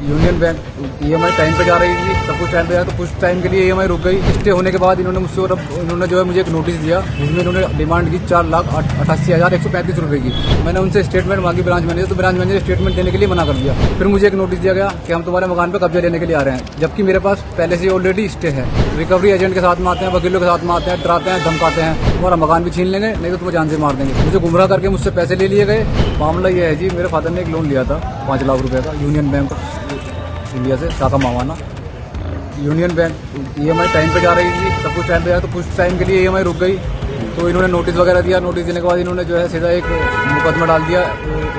Union bank EMI time पे जा रही थी, सब कुछ टाइम पे जा, तो कुछ टाइम के लिए ईएमआई रुक गई। स्टे होने के बाद इन्होंने जो है मुझे एक नोटिस दिया, जिसमें इन्होंने डिमांड की 4,88,135 रुपये की। मैंने उनसे स्टेटमेंट मांगी ब्रांच मैनेजर, तो ब्रांच मैनेजर स्टेटमेंट देने के लिए मना कर दिया। फिर मुझे एक नोटिस दिया गया कि हम तुम्हारे मकान पर कब्जा लेने के लिए आ रहे हैं, जबकि मेरे पास पहले से ऑलरेडी स्टे है। रिकवरी एजेंट के साथ में आते हैं, वकीलों के साथ में आते हैं, डराते हैं, धमकाते हैं, तुम्हारा मकान भी छीन लेंगे, नहीं तो तुम्हें जान से मार देंगे। मुझे गुमराह करके मुझसे पैसे ले लिए गए। मामला यह है जी, मेरे फादर ने एक लोन लिया था 5 लाख रुपए का यूनियन बैंक इंडिया से, शाखा मावाना। यूनियन बैंक ईएमआई टाइम पे जा रही थी, सब कुछ टाइम पे जा, तो कुछ टाइम के लिए ईएमआई रुक गई। तो इन्होंने नोटिस वगैरह दिया। नोटिस देने के बाद इन्होंने जो है सीधा एक मुकदमा डाल दिया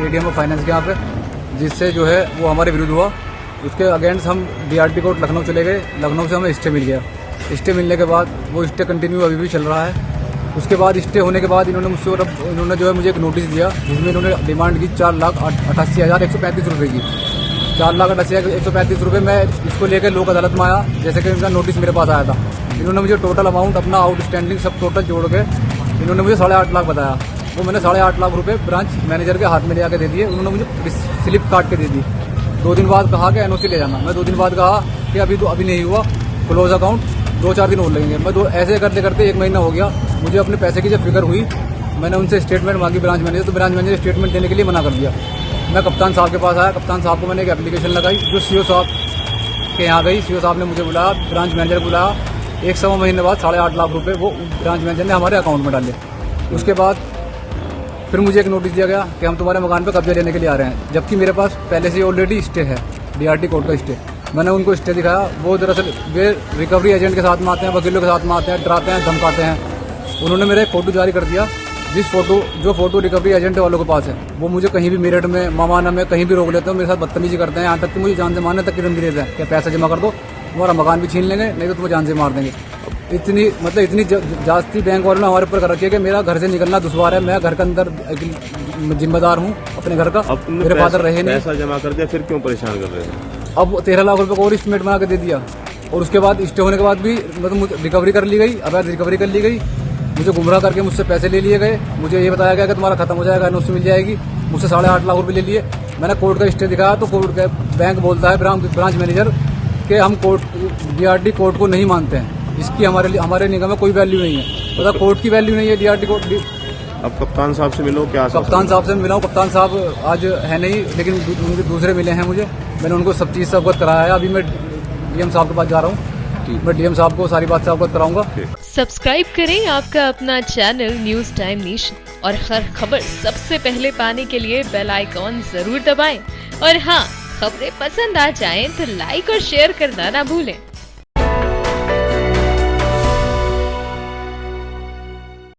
एडीएम ऑफ फाइनेंस के यहाँ पे, जिससे जो है वो हमारे विरुद्ध हुआ। उसके अगेंस्ट हम डीआरटी कोर्ट लखनऊ चले गए। लखनऊ से हमें स्टे मिल गया। स्टे मिलने के बाद वो स्टे कंटिन्यू अभी भी चल रहा है। उसके बाद स्टे होने के बाद इन्होंने जो है मुझे एक नोटिस दिया, जिसमें इन्होंने डिमांड की 4,88,135 रुपये की। 4,88,135 रुपये। मैं इसको लेकर लोक अदालत में आया, जैसे कि इनका नोटिस मेरे पास आया था। इन्होंने मुझे टोटल अमाउंट अपना आउटस्टैंडिंग सब टोटल जोड़ के इन्होंने मुझे 8.5 लाख बताया। वो मैंने 8.5 लाख रुपये ब्रांच मैनेजर के हाथ में ले आके दे दिए। उन्होंने मुझे स्लिप काट के दे दी। 2 दिन बाद कहा कि एनओसी ले जाना। मैं 2 दिन बाद कहा कि अभी नहीं हुआ, क्लोज अकाउंट, 2-4 दिन और लगेंगे। मैं ऐसे करते करते 1 महीना हो गया। मुझे अपने पैसे की जब फिक्र हुई, मैंने उनसे स्टेटमेंट मांगी ब्रांच मैनेजर, तो ब्रांच मैनेजर स्टेटमेंट देने के लिए मना कर दिया। मैं कप्तान साहब के पास आया। कप्तान साहब को मैंने एक एप्लीकेशन लगाई, जो सीओ साहब के यहाँ गई। सीओ साहब ने मुझे बुलाया, ब्रांच मैनेजर बुलाया। 1 महीने बाद 8.5 लाख रुपये वो ब्रांच मैनेजर ने हमारे अकाउंट में डाले। उसके बाद फिर मुझे एक नोटिस दिया गया कि हम तुम्हारे मकान पर कब्जा लेने के लिए आ रहे हैं, जबकि मेरे पास पहले से ऑलरेडी स्टे है, डीआरटी कोर्ट का स्टे। मैंने उनको स्टे दिखाया। वो दरअसल वे रिकवरी एजेंट के साथ में आते हैं, वकीलों के साथ में आते हैं, डराते हैं, धमकाते हैं। उन्होंने मेरा एक फ़ोटो जारी कर दिया, जो फोटो रिकवरी एजेंट वालों के पास है। वो मुझे कहीं भी मेरठ में, मामाना में कहीं भी रोक लेते हैं, मेरे साथ बदतमीजी करते हैं, यहाँ तक कि मुझे जान से मारने तक की धमकी देते हैं कि पैसा जमा कर दो, तुम्हारा मकान भी छीन लेंगे, नहीं तो तुम्हें जान से मार देंगे। इतनी जास्ती बैंक वालों ने हमारे ऊपर कर रखी है कि मेरा घर से निकलना दुश्वार है। मैं घर के अंदर जिम्मेदार हूँ अपने घर का। मेरे फादर रहे नहीं। पैसा जमा कर दिया, फिर क्यों परेशान कर रहे हैं? अब 13 लाख रुपए को और एस्टिमेट बना के दे दिया। और उसके बाद स्टे होने के बाद भी मतलब रिकवरी कर ली गई, अवैध रिकवरी कर ली गई। मुझे गुमराह करके मुझसे पैसे ले लिए गए। मुझे ये बताया गया कि तुम्हारा खत्म हो जाएगा, एनओसी मिल जाएगी। मुझसे 8.5 लाख रुपए ले लिए। मैंने कोर्ट का स्टे दिखाया, तो कोर्ट का बैंक बोलता है ब्रांच मैनेजर कि हम डीआरटी कोर्ट को नहीं मानते हैं, इसकी हमारे निगम में कोई वैल्यू नहीं है। पता कोर्ट की वैल्यू नहीं है डीआरटी कोर्ट। अब कप्तान साहब से मिलो, क्या कप्तान साहब से मिला हूँ। कप्तान साहब आज है नहीं, लेकिन दूसरे मिले हैं मुझे। मैंने उनको सब चीज़ से अवगत कराया है। अभी मैं डीएम साहब के पास जा रहा हूँ। मैं डीएम साहब को सारी बात से अवगत कराऊंगा। सब्सक्राइब करें आपका अपना चैनल न्यूज़ टाइम नेशन, और हर खबर सबसे पहले पाने के लिए बेल आइकॉन जरूर दबाएं। और हाँ, खबरें पसंद आ जाएं तो लाइक और शेयर करना ना भूलें।